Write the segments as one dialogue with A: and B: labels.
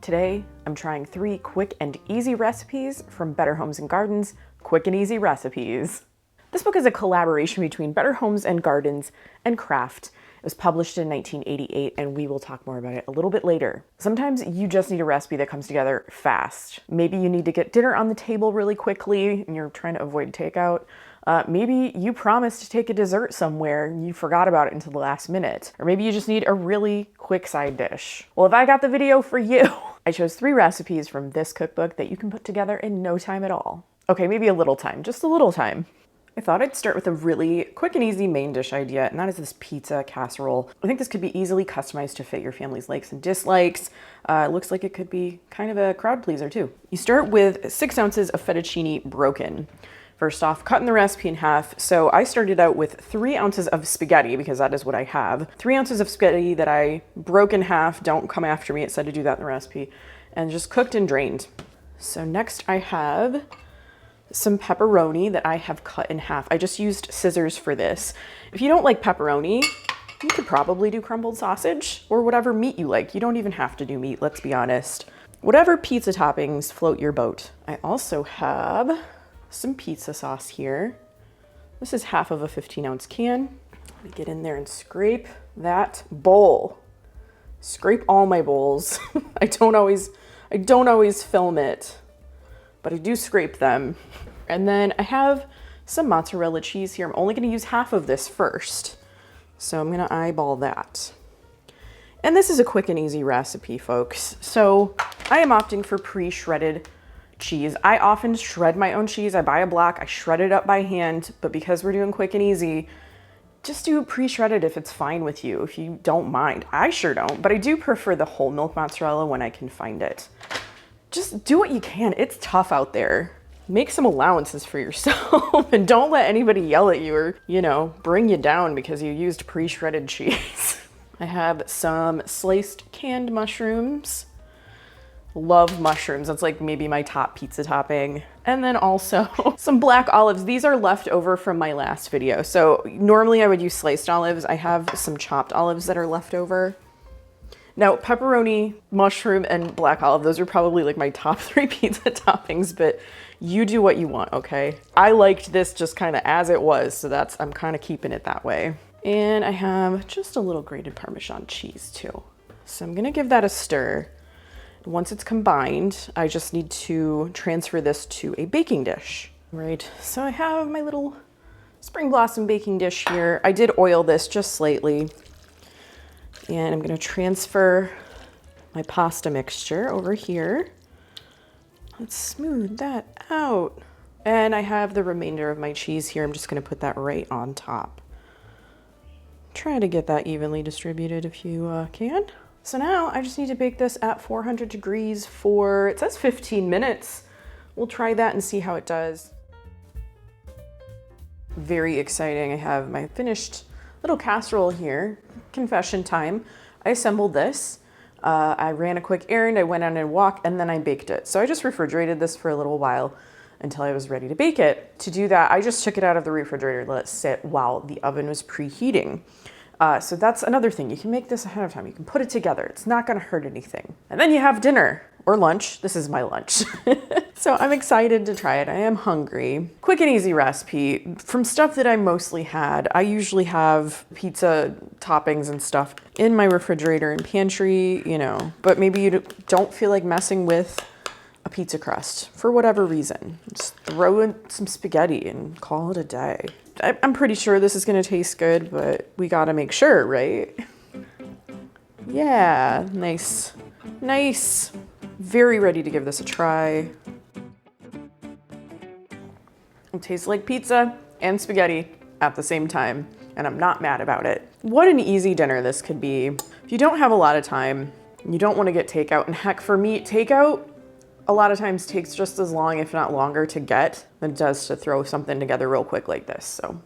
A: Today, I'm trying 3 quick and easy recipes from Better Homes and Gardens, Quick and Easy Recipes. This book is a collaboration between Better Homes and Gardens and Kraft. It was published in 1988, and we will talk more about it a little bit later. Sometimes you just need a recipe that comes together fast. Maybe you need to get dinner on the table really quickly and you're trying to avoid takeout. Maybe you promised to take a dessert somewhere and you forgot about it until the last minute. Or maybe you just need a really quick side dish. Well, if I got the video for you, I chose 3 recipes from this cookbook that you can put together in no time at all. Okay, maybe a little time, just a little time. I thought I'd start with a really quick and easy main dish idea, and that is this pizza casserole. I think this could be easily customized to fit your family's likes and dislikes. It looks like it could be kind of a crowd pleaser too. You start with 6 ounces of fettucine broken. First off, cutting the recipe in half. So I started out with 3 ounces of spaghetti because that is what I have. 3 ounces of spaghetti that I broke in half. Don't come after me. It said to do that in the recipe. And just cooked and drained. So next I have some pepperoni that I have cut in half. I just used scissors for this. If you don't like pepperoni, you could probably do crumbled sausage or whatever meat you like. You don't even have to do meat, let's be honest. Whatever pizza toppings float your boat. I also have some pizza sauce here. This is half of a 15-ounce can. Let me get in there and scrape that bowl. Scrape all my bowls. I don't always film it, but I do scrape them. And then I have some mozzarella cheese here. I'm only gonna use half of this first. So I'm gonna eyeball that. And this is a quick and easy recipe, folks. So I am opting for pre-shredded cheese. I often shred my own cheese. I buy a block, I shred it up by hand, but because we're doing quick and easy, just do pre-shredded if it's fine with you, if you don't mind. I sure don't, but I do prefer the whole milk mozzarella when I can find it. Just do what you can. It's tough out there. Make some allowances for yourself and don't let anybody yell at you or, you know, bring you down because you used pre-shredded cheese. I have some sliced canned mushrooms. Love mushrooms. That's like maybe my top pizza topping. And then also some black olives. These are left over from my last video. So normally I would use sliced olives. I have some chopped olives that are left over. Now, pepperoni, mushroom, and black olive, those are probably like my top 3 pizza toppings, but you do what you want, okay? I liked this just kind of as it was, so I'm kind of keeping it that way. And I have just a little grated Parmesan cheese too. So I'm gonna give that a stir. Once it's combined, I just need to transfer this to a baking dish. Right, so I have my little spring blossom baking dish here. I did oil this just slightly. And I'm gonna transfer my pasta mixture over here. Let's smooth that out. And I have the remainder of my cheese here. I'm just gonna put that right on top. Try to get that evenly distributed if you can. So now I just need to bake this at 400 degrees for, it says 15 minutes. We'll try that and see how it does. Very exciting. I have my finished little casserole here. Confession time. I assembled this. I ran a quick errand, I went on a walk, and then I baked it. So I just refrigerated this for a little while until I was ready to bake it. To do that, I just took it out of the refrigerator and let it sit while the oven was preheating. So that's another thing. You can make this ahead of time. You can put it together. It's not gonna hurt anything. And then you have dinner or lunch. This is my lunch. So I'm excited to try it. I am hungry. Quick and easy recipe. From stuff that I mostly had, I usually have pizza toppings and stuff in my refrigerator and pantry, you know, but maybe you don't feel like messing with a pizza crust for whatever reason. Just throw in some spaghetti and call it a day. I'm pretty sure this is gonna taste good, but we gotta make sure, right? Yeah, nice. Nice. Very ready to give this a try. It tastes like pizza and spaghetti at the same time, and I'm not mad about it. What an easy dinner this could be. If you don't have a lot of time, you don't want to get takeout, and heck, for me, takeout a lot of times takes just as long, if not longer, to get than it does to throw something together real quick like this. So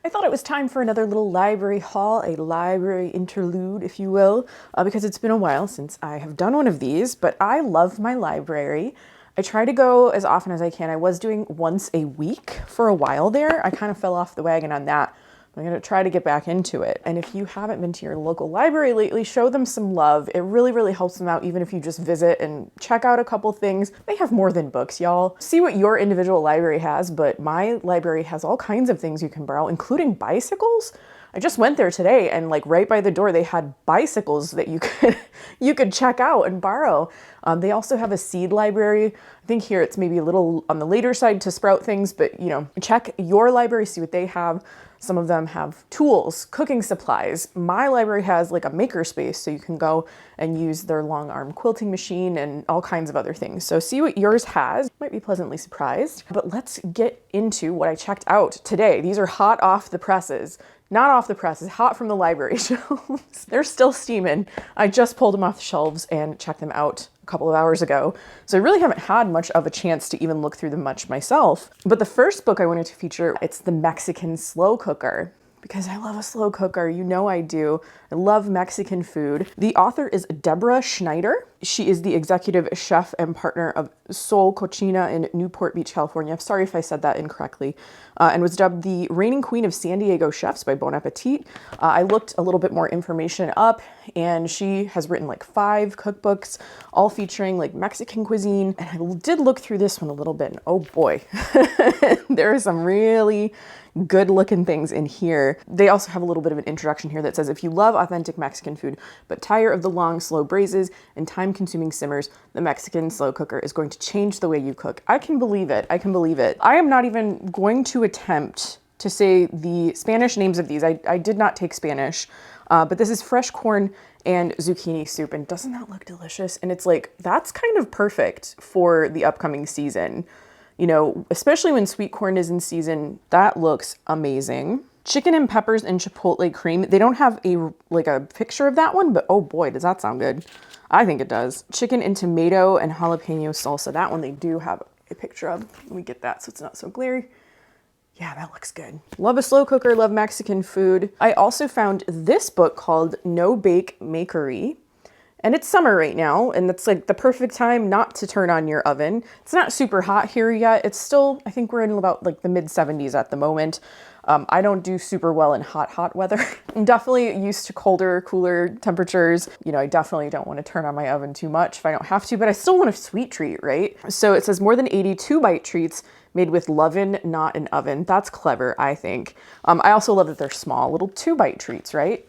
A: I thought it was time for another little library haul, a library interlude, if you will, because it's been a while since I have done one of these, but I love my library. I try to go as often as I can. I was doing once a week for a while there. I kind of fell off the wagon on that, I'm gonna try to get back into it. And if you haven't been to your local library lately, show them some love. It really, really helps them out, even if you just visit and check out a couple things. They have more than books, y'all. See what your individual library has, but my library has all kinds of things you can borrow, including bicycles. I just went there today and like right by the door, they had bicycles that you could check out and borrow. They also have a seed library. I think here it's maybe a little on the later side to sprout things, but you know, check your library, see what they have. Some of them have tools, cooking supplies. My library has like a maker space, so you can go and use their long arm quilting machine and all kinds of other things. So see what yours has. Might be pleasantly surprised. But let's get into what I checked out today. These are hot off the presses. Not off the presses, hot from the library shelves. They're still steaming. I just pulled them off the shelves and checked them out a couple of hours ago. So I really haven't had much of a chance to even look through them much myself. But the first book I wanted to feature, it's the Mexican Slow Cooker. Because I love a slow cooker, you know I do. I love Mexican food. The author is Deborah Schneider. She is the executive chef and partner of Sol Cocina in Newport Beach, California. Sorry if I said that incorrectly. And was dubbed the reigning queen of San Diego chefs by Bon Appetit. I looked a little bit more information up, and she has written like 5 cookbooks, all featuring like Mexican cuisine. And I did look through this one a little bit, and oh boy, there are some really good looking things in here. They also have a little bit of an introduction here that says, if you love authentic Mexican food, but tire of the long, slow braises and time-consuming simmers, the Mexican slow cooker is going to change the way you cook. I can believe it. I can believe it. I am not even going to attempt to say the Spanish names of these. I did not take Spanish, but this is fresh corn and zucchini soup. And doesn't that look delicious? And it's like, that's kind of perfect for the upcoming season. You know, especially when sweet corn is in season, that looks amazing. Chicken and peppers and chipotle cream. They don't have a picture of that one, but oh boy, does that sound good. I think it does. Chicken and tomato and jalapeno salsa. That one they do have a picture of. Let me get that so it's not so glary. Yeah, that looks good. Love a slow cooker, love Mexican food. I also found this book called No Bake Makery. And it's summer right now, and it's like the perfect time not to turn on your oven. It's not super hot here yet. It's still, I think we're in about like the mid 70s at the moment. I don't do super well in hot weather. I'm definitely used to colder, cooler temperatures. You know, I definitely don't want to turn on my oven too much if I don't have to, but I still want a sweet treat, right? So it says more than 80 2-bite treats made with loven, not an oven. That's clever, I think. I also love that they're small, little 2-bite treats, right?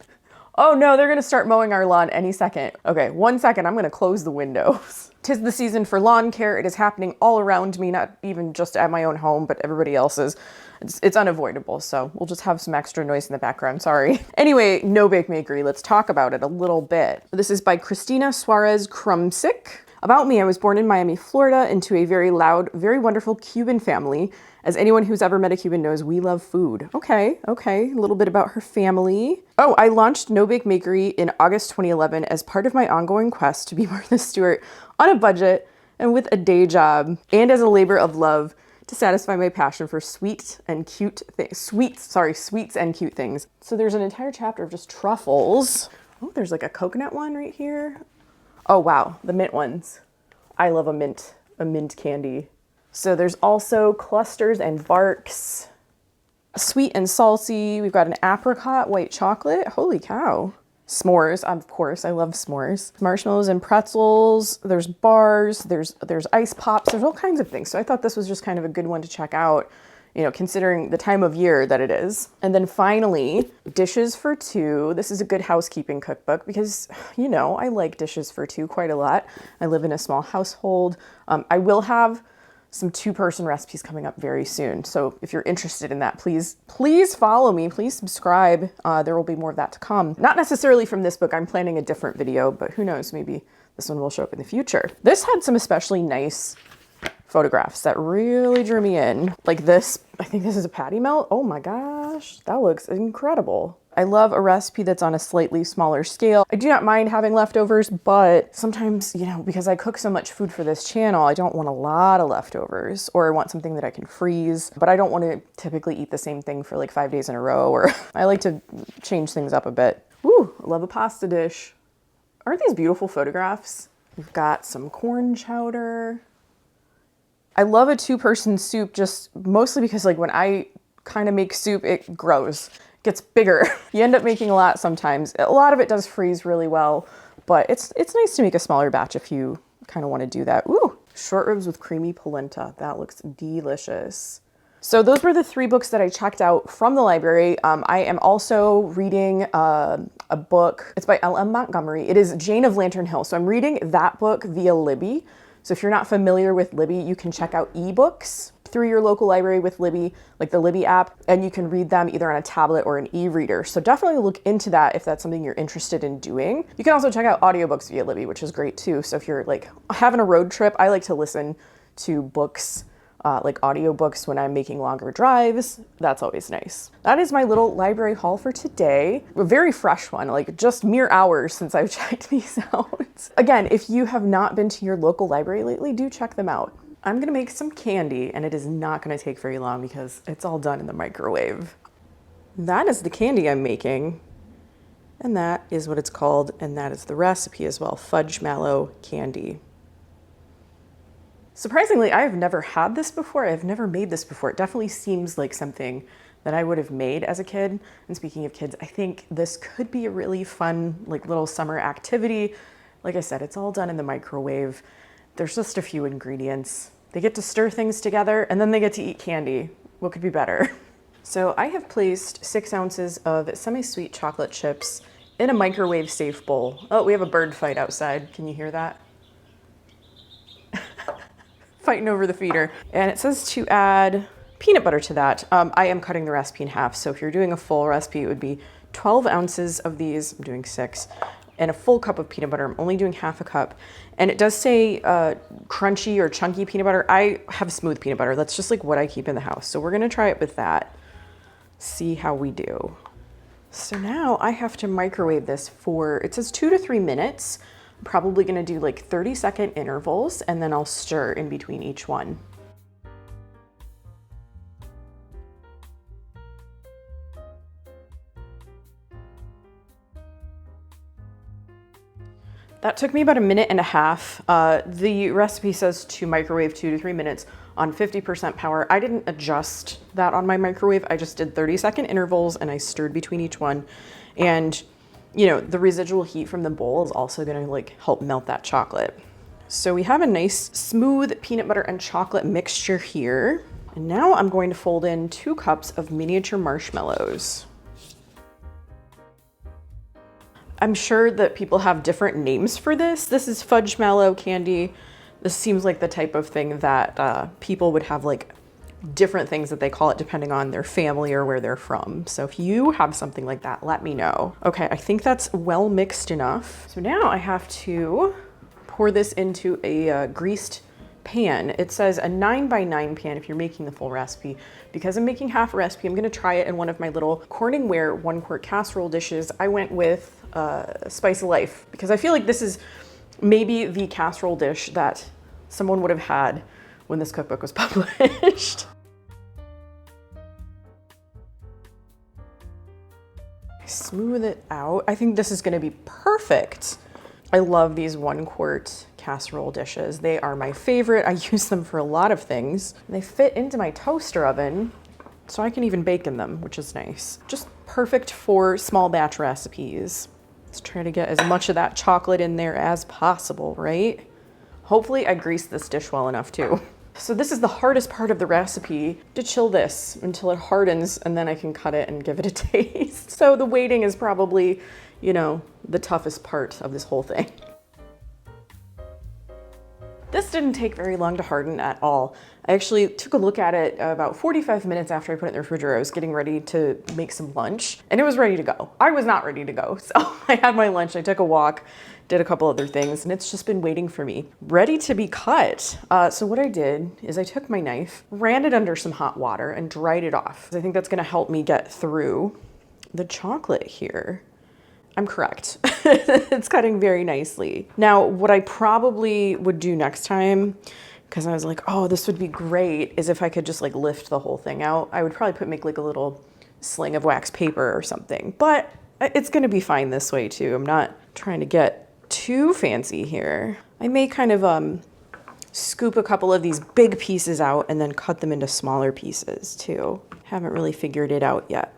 A: Oh no, they're gonna start mowing our lawn any second. Okay, 1 second, I'm gonna close the windows. 'Tis the season for lawn care. It is happening all around me, not even just at my own home, but everybody else's. It's unavoidable, so we'll just have some extra noise in the background, sorry. Anyway, No Bake Makery, let's talk about it a little bit. This is by Christina Suarez Krumsick. About me, I was born in Miami, Florida, into a very loud, very wonderful Cuban family. As anyone who's ever met a Cuban knows, we love food. Okay, a little bit about her family. Oh, I launched No Bake Makery in August 2011 as part of my ongoing quest to be Martha Stewart on a budget and with a day job, and as a labor of love to satisfy my passion for sweets and cute things. So there's an entire chapter of just truffles. Oh, there's like a coconut one right here. Oh wow, the mint ones. I love a mint candy. So there's also clusters and barks, sweet and salty. We've got an apricot white chocolate. Holy cow. S'mores, of course, I love s'mores. Marshmallows and pretzels. There's bars, there's ice pops, there's all kinds of things. So I thought this was just kind of a good one to check out, you know, considering the time of year that it is. And then finally, Dishes for Two. This is a good housekeeping cookbook because, you know, I like Dishes for Two quite a lot. I live in a small household. I will have some 2-person recipes coming up very soon. So if you're interested in that, please follow me, please subscribe. There will be more of that to come. Not necessarily from this book, I'm planning a different video, but who knows, maybe this one will show up in the future. This had some especially nice photographs that really drew me in. Like this, I think this is a patty melt. Oh my gosh, that looks incredible. I love a recipe that's on a slightly smaller scale. I do not mind having leftovers, but sometimes, you know, because I cook so much food for this channel, I don't want a lot of leftovers, or I want something that I can freeze, but I don't want to typically eat the same thing for like 5 days in a row, or I like to change things up a bit. Ooh, I love a pasta dish. Aren't these beautiful photographs? We've got some corn chowder. I love a 2-person soup just mostly because like when I kind of make soup, it grows. gets bigger. You end up making a lot sometimes. A lot of it does freeze really well, but it's nice to make a smaller batch if you kind of want to do that. Ooh, short ribs with creamy polenta. That looks delicious. So those were the 3 books that I checked out from the library. I am also reading a book. It's by L.M. Montgomery. It is Jane of Lantern Hill. So I'm reading that book via Libby. So if you're not familiar with Libby, you can check out ebooks through your local library with Libby, like the Libby app, and you can read them either on a tablet or an e-reader. So definitely look into that if that's something you're interested in doing. You can also check out audiobooks via Libby, which is great too. So if you're like having a road trip, I like to listen to books, like audiobooks when I'm making longer drives. That's always nice. That is my little library haul for today. A very fresh one, like just mere hours since I've checked these out. Again, if you have not been to your local library lately, do check them out. I'm gonna make some candy, and it is not gonna take very long because it's all done in the microwave. That is the candy I'm making, and that is what it's called, and that is the recipe as well, Fudgemallow Candy. Surprisingly, I have never had this before. I've never made this before. It definitely seems like something that I would have made as a kid. And speaking of kids, I think this could be a really fun, like little summer activity. Like I said, it's all done in the microwave. There's just a few ingredients. They get to stir things together and then they get to eat candy. What could be better? So I have placed 6 ounces of semi-sweet chocolate chips in a microwave safe bowl. Oh, we have a bird fight outside. Can you hear that? Fighting over the feeder. And it says to add peanut butter to that. I am cutting the recipe in half. So if you're doing a full recipe, it would be 12 ounces of these. I'm doing 6. And a full cup of peanut butter. I'm only doing half a cup. And it does say crunchy or chunky peanut butter. I have smooth peanut butter. That's just like what I keep in the house. So we're gonna try it with that. See how we do. So now I have to microwave this for, it says 2 to 3 minutes. I'm probably gonna do like 30-second intervals, and then I'll stir in between each one. That took me about 1.5 minutes. The recipe says to microwave 2 to 3 minutes on 50% power. I didn't adjust that on my microwave. I just did 30-second intervals and I stirred between each one. And you know, the residual heat from the bowl is also gonna like help melt that chocolate. So we have a nice smooth peanut butter and chocolate mixture here. And now I'm going to fold in 2 cups of miniature marshmallows. I'm sure that people have different names for this. This is Fudgemallow Candy. This seems like the type of thing that people would have like different things that they call it depending on their family or where they're from. So if you have something like that, let me know. Okay, I think that's well mixed enough. So now I have to pour this into a greased pan. It says a 9x9 pan if you're making the full recipe. Because I'm making half a recipe, I'm gonna try it in one of my little Corningware 1-quart casserole dishes. I went with Spice of Life because I feel like this is maybe the casserole dish that someone would have had when this cookbook was published. Smooth it out. I think this is gonna be perfect. I love these 1-quart casserole dishes. They are my favorite. I use them for a lot of things. They fit into my toaster oven, so I can even bake in them, which is nice. Just perfect for small batch recipes. Let's try to get as much of that chocolate in there as possible, right? Hopefully I greased this dish well enough too. So this is the hardest part of the recipe, to chill this until it hardens and then I can cut it and give it a taste. So the waiting is probably, you know, the toughest part of this whole thing. This didn't take very long to harden at all. I actually took a look at it about 45 minutes after I put it in the refrigerator. I was getting ready to make some lunch and it was ready to go. I was not ready to go. So I had my lunch, I took a walk, did a couple other things, and it's just been waiting for me, ready to be cut. So what I did is I took my knife, ran it under some hot water and dried it off. I think that's gonna help me get through the chocolate here. I'm correct. It's cutting very nicely. Now, what I probably would do next time, because I was like, oh, this would be great, is if I could just like lift the whole thing out. I would probably make like a little sling of wax paper or something, but it's gonna be fine this way too. I'm not trying to get too fancy here. I may kind of scoop a couple of these big pieces out and then cut them into smaller pieces too. Haven't really figured it out yet.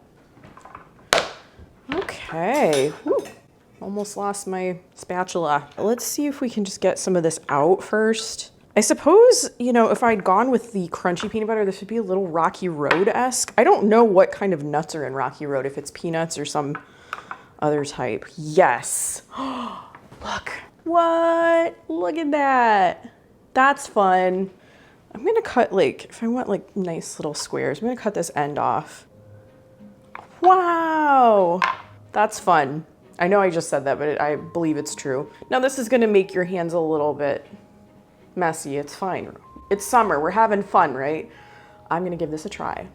A: Okay. Whew. Almost lost my spatula. Let's see if we can just get some of this out first. I suppose, you know, if I'd gone with the crunchy peanut butter, this would be a little Rocky Road-esque. I don't know what kind of nuts are in Rocky Road, if it's peanuts or some other type. Yes. Look. What? Look at that. That's fun. I'm gonna cut like, if I want like nice little squares, I'm gonna cut this end off. Wow. That's fun. I know I just said that, but I believe it's true. Now this is gonna make your hands a little bit messy. It's fine. It's summer. We're having fun, right? I'm gonna give this a try.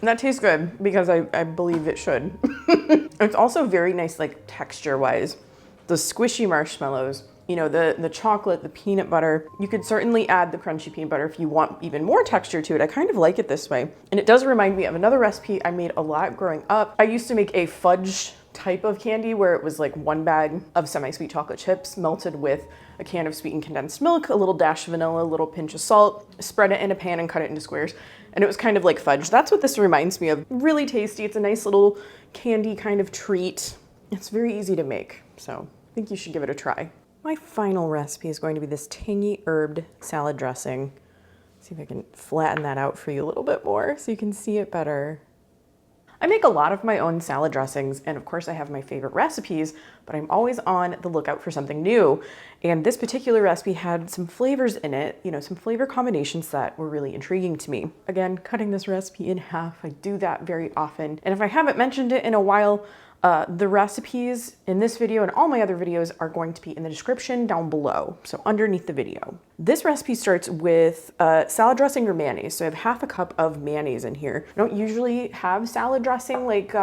A: That tastes good because I believe it should. It's also very nice, like texture-wise. The squishy marshmallows, you know, the chocolate, the peanut butter. You could certainly add the crunchy peanut butter if you want even more texture to it. I kind of like it this way. And it does remind me of another recipe I made a lot growing up. I used to make a fudge type of candy where it was like one bag of semi-sweet chocolate chips melted with a can of sweetened condensed milk, a little dash of vanilla, a little pinch of salt, spread it in a pan and cut it into squares. And it was kind of like fudge. That's what this reminds me of. Really tasty. It's a nice little candy kind of treat. It's very easy to make, so I think you should give it a try. My final recipe is going to be this tangy herbed salad dressing. See if I can flatten that out for you a little bit more so you can see it better. I make a lot of my own salad dressings, and of course I have my favorite recipes, but I'm always on the lookout for something new. And this particular recipe had some flavors in it, you know, some flavor combinations that were really intriguing to me. Again, cutting this recipe in half, I do that very often. And if I haven't mentioned it in a while, the recipes in this video and all my other videos are going to be in the description down below, so underneath the video. This recipe starts with salad dressing or mayonnaise. So I have half a cup of mayonnaise in here. I don't usually have salad dressing like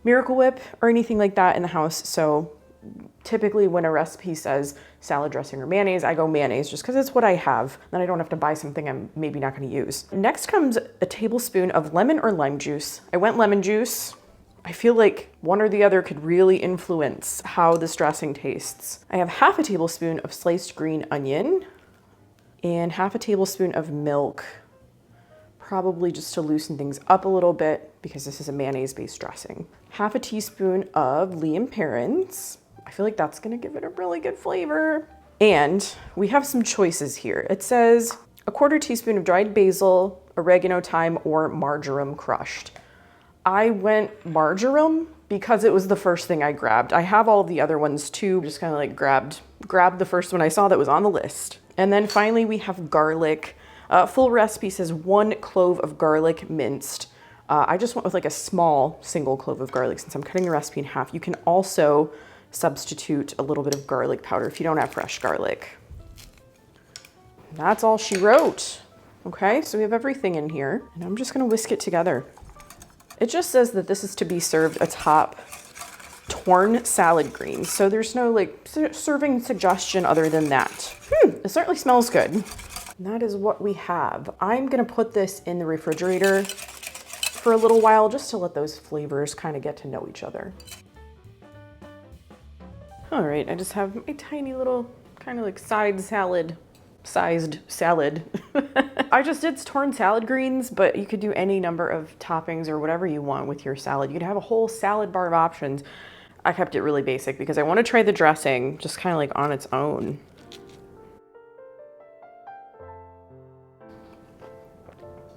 A: Miracle Whip or anything like that in the house. So typically when a recipe says salad dressing or mayonnaise, I go mayonnaise just because it's what I have. Then I don't have to buy something I'm maybe not going to use. Next comes a tablespoon of lemon or lime juice. I went lemon juice. I feel like one or the other could really influence how this dressing tastes. I have half a tablespoon of sliced green onion and half a tablespoon of milk, probably just to loosen things up a little bit because this is a mayonnaise-based dressing. Half a teaspoon of Lea & Perrins. I feel like that's gonna give it a really good flavor. And we have some choices here. It says a quarter teaspoon of dried basil, oregano, thyme, or marjoram crushed. I went marjoram because it was the first thing I grabbed. I have all of the other ones too, just kind of like grabbed the first one I saw that was on the list. And then finally we have garlic. Full recipe says 1 clove of garlic minced. I just went with like a small single clove of garlic since I'm cutting the recipe in half. You can also substitute a little bit of garlic powder if you don't have fresh garlic. That's all she wrote. Okay, so we have everything in here and I'm just gonna whisk it together. It just says that this is to be served atop torn salad greens. So there's no like serving suggestion other than that. It certainly smells good. And that is what we have. I'm gonna put this in the refrigerator for a little while just to let those flavors kind of get to know each other. All right, I just have my tiny little kind of like sized salad. I just did torn salad greens, but you could do any number of toppings or whatever you want with your salad. You could have a whole salad bar of options. I kept it really basic because I want to try the dressing just kind of like on its own.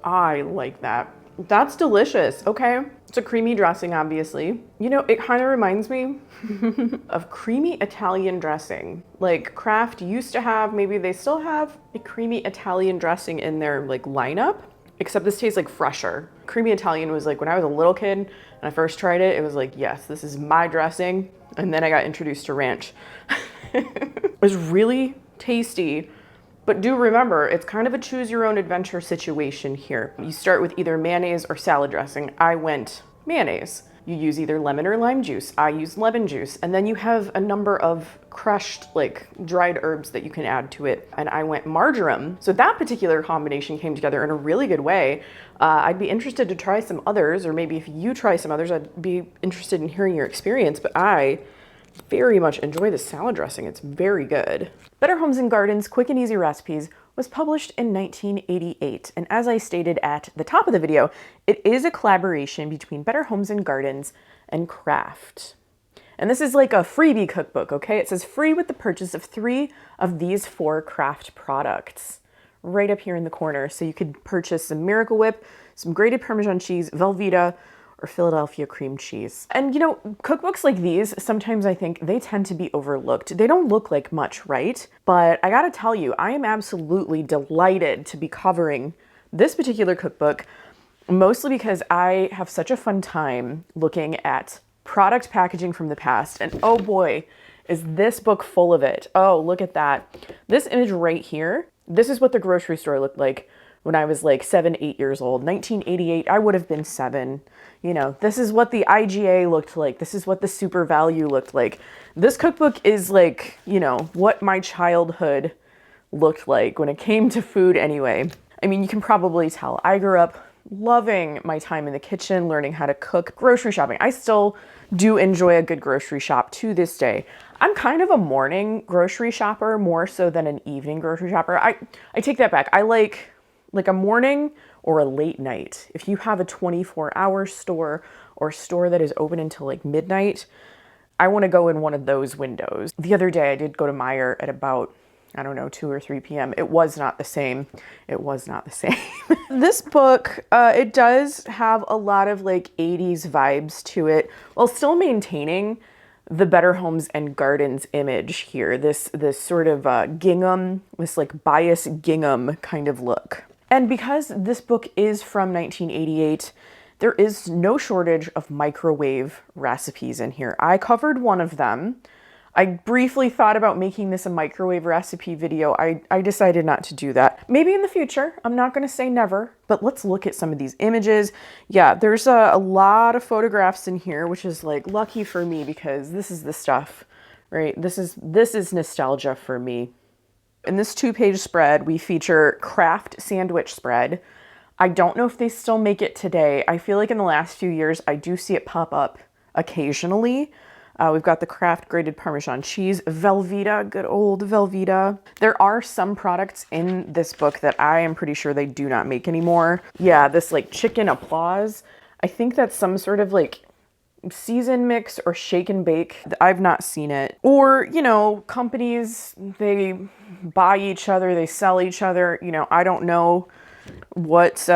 A: I like that. That's delicious. Okay. It's a creamy dressing, obviously. You know, it kind of reminds me of creamy Italian dressing. Like Kraft used to have, maybe they still have a creamy Italian dressing in their like lineup, except this tastes like fresher. Creamy Italian was like when I was a little kid and I first tried it, it was like, yes, this is my dressing. And then I got introduced to ranch. It was really tasty. But do remember, it's kind of a choose your own adventure situation here. You start with either mayonnaise or salad dressing. I went mayonnaise. You use either lemon or lime juice. I used lemon juice. And then you have a number of crushed, like dried herbs that you can add to it. And I went marjoram. So that particular combination came together in a really good way. I'd be interested to try some others, or maybe if you try some others, I'd be interested in hearing your experience. But I very much enjoy the salad dressing. It's very good. Better Homes and Gardens Quick and Easy Recipes was published in 1988. And as I stated at the top of the video, it is a collaboration between Better Homes and Gardens and Kraft. And this is like a freebie cookbook, okay? It says free with the purchase of 3 of these 4 Kraft products right up here in the corner. So you could purchase some Miracle Whip, some grated Parmesan cheese, Velveeta, or Philadelphia cream cheese. And you know, cookbooks like these, sometimes I think they tend to be overlooked. They don't look like much, right? But I gotta tell you, I am absolutely delighted to be covering this particular cookbook, mostly because I have such a fun time looking at product packaging from the past. And oh boy, is this book full of it. Oh, look at that. This image right here, this is what the grocery store looked like when I was like 7, 8 years old. 1988, I would have been 7. You know, this is what the IGA looked like. This is what the Super Value looked like. This cookbook is like, you know, what my childhood looked like when it came to food anyway. I mean, you can probably tell I grew up loving my time in the kitchen, learning how to cook, grocery shopping. I still do enjoy a good grocery shop to this day. I'm kind of a morning grocery shopper more so than an evening grocery shopper. I take that back. I like a morning or a late night. If you have a 24-hour store or store that is open until like midnight, I want to go in one of those windows. The other day I did go to Meijer at about, I don't know, 2 or 3 p.m. It was not the same. It was not the same. This book, it does have a lot of like 80s vibes to it, while still maintaining the Better Homes and Gardens image here. This sort of gingham, this like bias gingham kind of look. And because this book is from 1988, there is no shortage of microwave recipes in here. I covered one of them. I briefly thought about making this a microwave recipe video. I decided not to do that. Maybe in the future. I'm not going to say never, but let's look at some of these images. Yeah, there's a lot of photographs in here, which is like lucky for me because this is the stuff, right? This is nostalgia for me. In this 2-page spread, we feature Kraft sandwich spread. I don't know if they still make it today. I feel like in the last few years, I do see it pop up occasionally. We've got the Kraft grated Parmesan cheese, Velveeta, good old Velveeta. There are some products in this book that I am pretty sure they do not make anymore. Yeah, this like chicken applause. I think that's some sort of like season mix or shake and bake. I've not seen it. Or, you know, companies, they buy each other, they sell each other. You know, I don't know what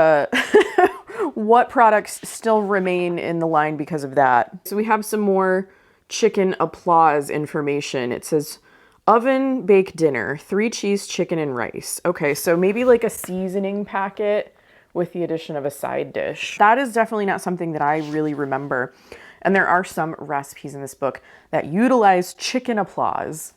A: what products still remain in the line because of that. So we have some more chicken applause information. It says oven baked dinner, 3 cheese, chicken, and rice. Okay, so maybe like a seasoning packet with the addition of a side dish. That is definitely not something that I really remember. And there are some recipes in this book that utilize chicken applause.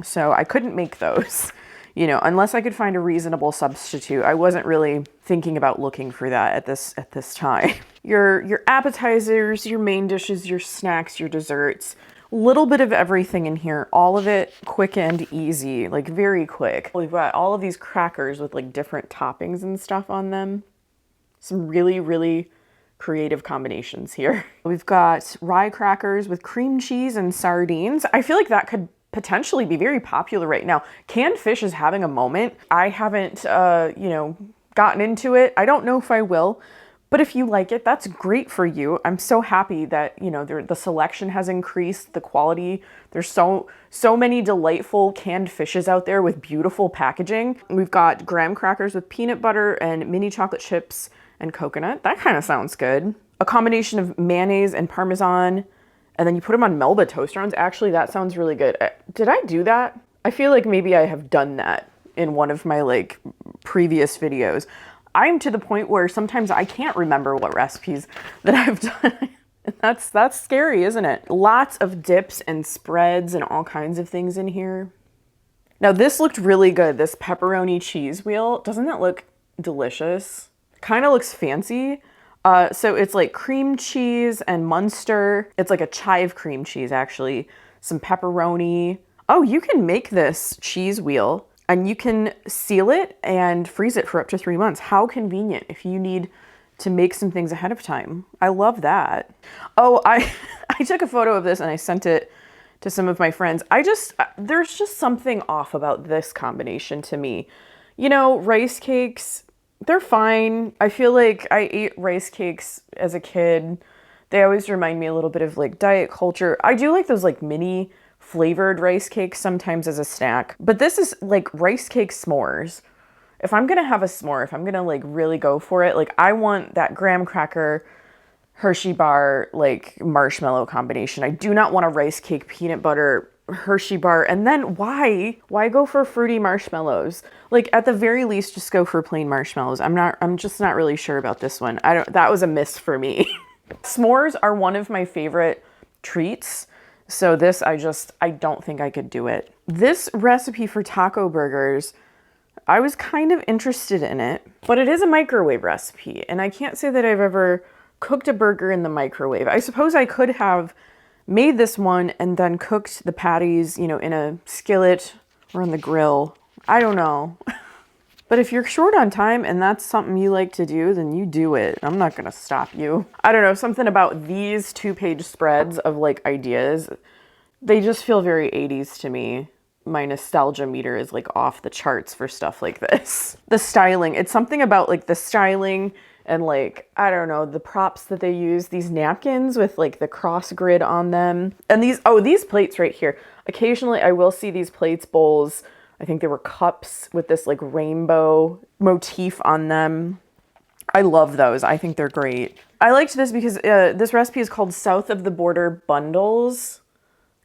A: So I couldn't make those, you know, unless I could find a reasonable substitute. I wasn't really thinking about looking for that at this time. Your appetizers, your main dishes, your snacks, your desserts, a little bit of everything in here, all of it quick and easy, like very quick. We've got all of these crackers with like different toppings and stuff on them. Some really, really creative combinations here. We've got rye crackers with cream cheese and sardines. I feel like that could potentially be very popular right now. Canned fish is having a moment. I haven't, you know, gotten into it. I don't know if I will, but if you like it, that's great for you. I'm so happy that, you know, the selection has increased, the quality. There's so many delightful canned fishes out there with beautiful packaging. We've got graham crackers with peanut butter and mini chocolate chips and coconut. That kind of sounds good. A combination of mayonnaise and Parmesan, and then you put them on Melba toast rounds. Actually, that sounds really good. Did I do that? I feel like maybe I have done that in one of my like previous videos. I'm to the point where sometimes I can't remember what recipes that I've done. That's scary, isn't it? Lots of dips and spreads and all kinds of things in here. Now this looked really good. This pepperoni cheese wheel. Doesn't that look delicious? Kind of looks fancy. So it's like cream cheese and Munster. It's like a chive cream cheese, actually. Some pepperoni. Oh, you can make this cheese wheel and you can seal it and freeze it for up to 3 months. How convenient if you need to make some things ahead of time. I love that. Oh, I took a photo of this and I sent it to some of my friends. There's just something off about this combination to me. You know, rice cakes, they're fine. I feel like I ate rice cakes as a kid. They always remind me a little bit of like diet culture. I do like those like mini flavored rice cakes sometimes as a snack, but this is like rice cake s'mores. If I'm gonna have a s'more, if I'm gonna like really go for it, like I want that graham cracker Hershey bar like marshmallow combination. I do not want a rice cake peanut butter Hershey bar. And then why go for fruity marshmallows? Like at the very least, just go for plain marshmallows. I'm just not really sure about this one. That was a miss for me. S'mores are one of my favorite treats. So this, I don't think I could do it. This recipe for taco burgers, I was kind of interested in it, but it is a microwave recipe. And I can't say that I've ever cooked a burger in the microwave. I suppose I could have made this one and then cooked the patties, you know, in a skillet or on the grill. I don't know. But if you're short on time and that's something you like to do, then you do it. I'm not gonna stop you. I don't know, something about these 2-page spreads of like ideas, they just feel very 80s to me. My nostalgia meter is like off the charts for stuff like this. The styling, it's something about like the styling and like, I don't know, the props that they use, these napkins with like the cross grid on them. And these plates right here. Occasionally I will see these plates, bowls. I think they were cups with this like rainbow motif on them. I love those. I think they're great. I liked this because this recipe is called South of the Border Bundles.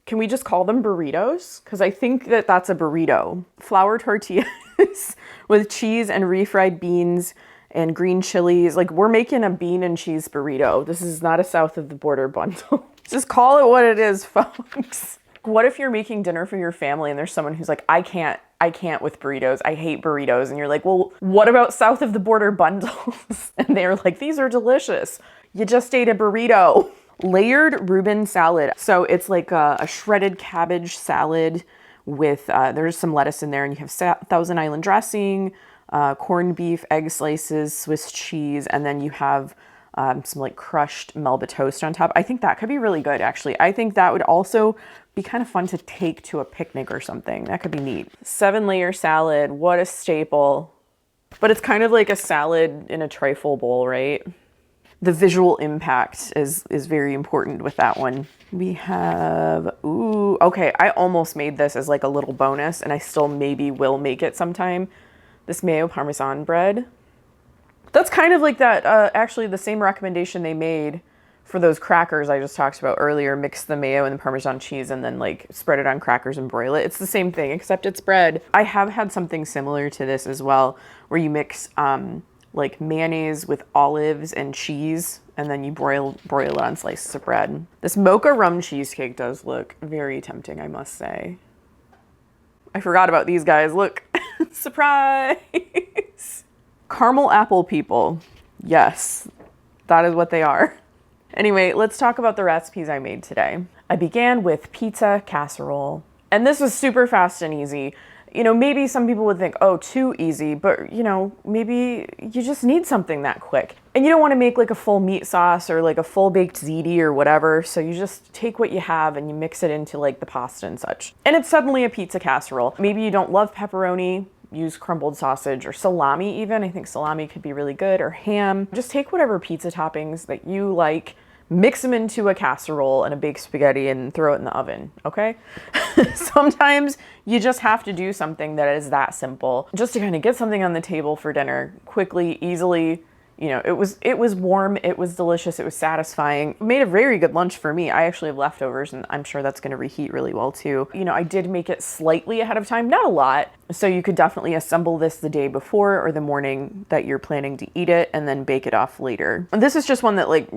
A: Can we just call them burritos? Because I think that that's a burrito. Flour tortillas with cheese and refried beans and green chilies. Like, we're making a bean and cheese burrito. This is not a South of the Border bundle. Just call it what it is, folks. What if you're making dinner for your family and there's someone who's like, I can't with burritos. I hate burritos. And you're like, well, what about South of the Border bundles? And they're like, these are delicious. You just ate a burrito. Layered Reuben salad. So it's like a shredded cabbage salad with, there's some lettuce in there, and you have Thousand Island dressing, corned beef, egg slices, Swiss cheese, and then you have some like crushed Melba toast on top. I think that could be really good, actually. I think that would also be kind of fun to take to a picnic or something. That could be neat. 7-layer salad, what a staple. But it's kind of like a salad in a trifle bowl, right? The visual impact is very important with that one. We have, ooh, okay, I almost made this as like a little bonus, and I still maybe will make it sometime. This mayo Parmesan bread. That's kind of like that, actually the same recommendation they made for those crackers I just talked about earlier. Mix the mayo and the Parmesan cheese and then like spread it on crackers and broil it. It's the same thing, except it's bread. I have had something similar to this as well, where you mix like mayonnaise with olives and cheese, and then you broil it on slices of bread. This mocha rum cheesecake does look very tempting, I must say. I forgot about these guys. Look, surprise! Caramel apple people. Yes, that is what they are. Anyway, let's talk about the recipes I made today. I began with pizza casserole, and this was super fast and easy. You know, maybe some people would think, oh, too easy, but you know, maybe you just need something that quick. And you don't want to make like a full meat sauce or like a full baked ziti or whatever. So you just take what you have and you mix it into like the pasta and such. And it's suddenly a pizza casserole. Maybe you don't love pepperoni, use crumbled sausage or salami even. I think salami could be really good, or ham. Just take whatever pizza toppings that you like, mix them into a casserole and a baked spaghetti and throw it in the oven, okay? Sometimes you just have to do something that is that simple just to kind of get something on the table for dinner quickly, easily. You know, it was warm, it was delicious, it was satisfying. It made a very good lunch for me. I actually have leftovers and I'm sure that's gonna reheat really well too. You know, I did make it slightly ahead of time, not a lot. So you could definitely assemble this the day before or the morning that you're planning to eat it and then bake it off later. And this is just one that like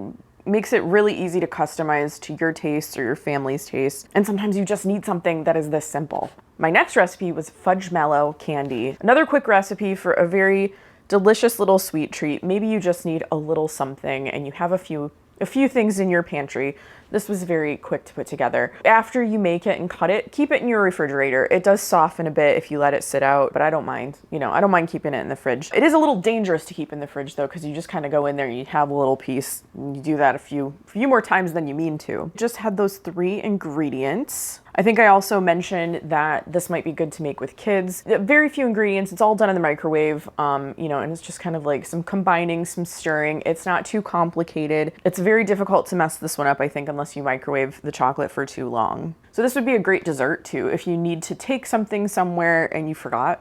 A: makes it really easy to customize to your taste or your family's taste. And sometimes you just need something that is this simple. My next recipe was Fudgemallow Candy. Another quick recipe for a very delicious little sweet treat. Maybe you just need a little something and you have a few things in your pantry This was very quick to put together. After you make it and cut it, keep it in your refrigerator. It does soften a bit if you let it sit out, but I don't mind. You know, I don't mind keeping it in the fridge. It is a little dangerous to keep in the fridge though, because you just kind of go in there and you have a little piece. And you do that a few more times than you mean to. Just had those 3 ingredients. I think I also mentioned that this might be good to make with kids. Very few ingredients. It's all done in the microwave, you know, and it's just kind of like some combining, some stirring. It's not too complicated. It's very difficult to mess this one up, I think, unless you microwave the chocolate for too long. So this would be a great dessert too, if you need to take something somewhere and you forgot.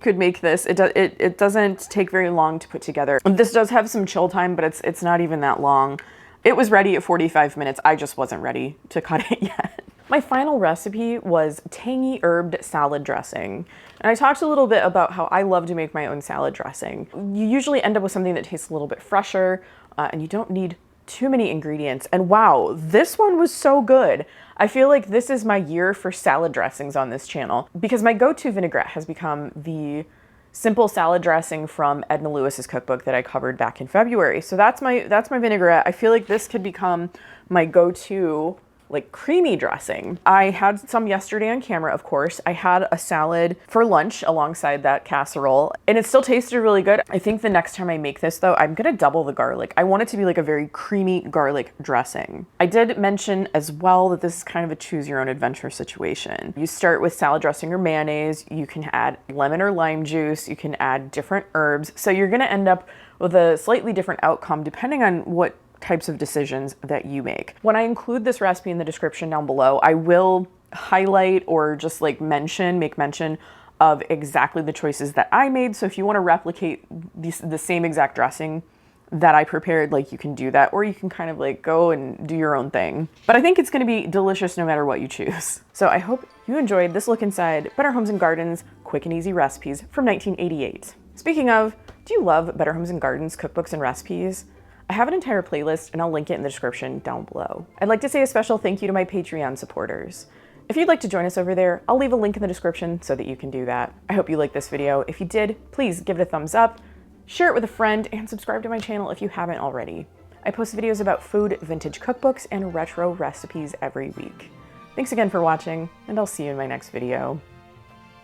A: Could make this. It doesn't take very long to put together. This does have some chill time, but it's not even that long. It was ready at 45 minutes. I just wasn't ready to cut it yet. My final recipe was tangy herbed salad dressing. And I talked a little bit about how I love to make my own salad dressing. You usually end up with something that tastes a little bit fresher, and you don't need too many ingredients. And wow, this one was so good. I feel like this is my year for salad dressings on this channel, because my go-to vinaigrette has become the simple salad dressing from Edna Lewis's cookbook that I covered back in February. So that's my vinaigrette. I feel like this could become my go-to like creamy dressing. I had some yesterday on camera, of course. I had a salad for lunch alongside that casserole, and it still tasted really good. I think the next time I make this though, I'm gonna double the garlic. I want it to be like a very creamy garlic dressing. I did mention as well that this is kind of a choose your own adventure situation. You start with salad dressing or mayonnaise. You can add lemon or lime juice. You can add different herbs. So you're gonna end up with a slightly different outcome depending on what types of decisions that you make. When I include this recipe in the description down below, I will highlight or just like make mention of exactly the choices that I made. So if you want to replicate the same exact dressing that I prepared, like you can do that, or you can kind of like go and do your own thing. But I think it's going to be delicious no matter what you choose. So I hope you enjoyed this look inside Better Homes and Gardens quick and easy recipes from 1988. Speaking of, do you love Better Homes and Gardens cookbooks and recipes? I have an entire playlist and I'll link it in the description down below. I'd like to say a special thank you to my Patreon supporters. If you'd like to join us over there, I'll leave a link in the description so that you can do that. I hope you liked this video. If you did, please give it a thumbs up, share it with a friend, and subscribe to my channel if you haven't already. I post videos about food, vintage cookbooks, and retro recipes every week. Thanks again for watching, and I'll see you in my next video.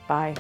A: Bye.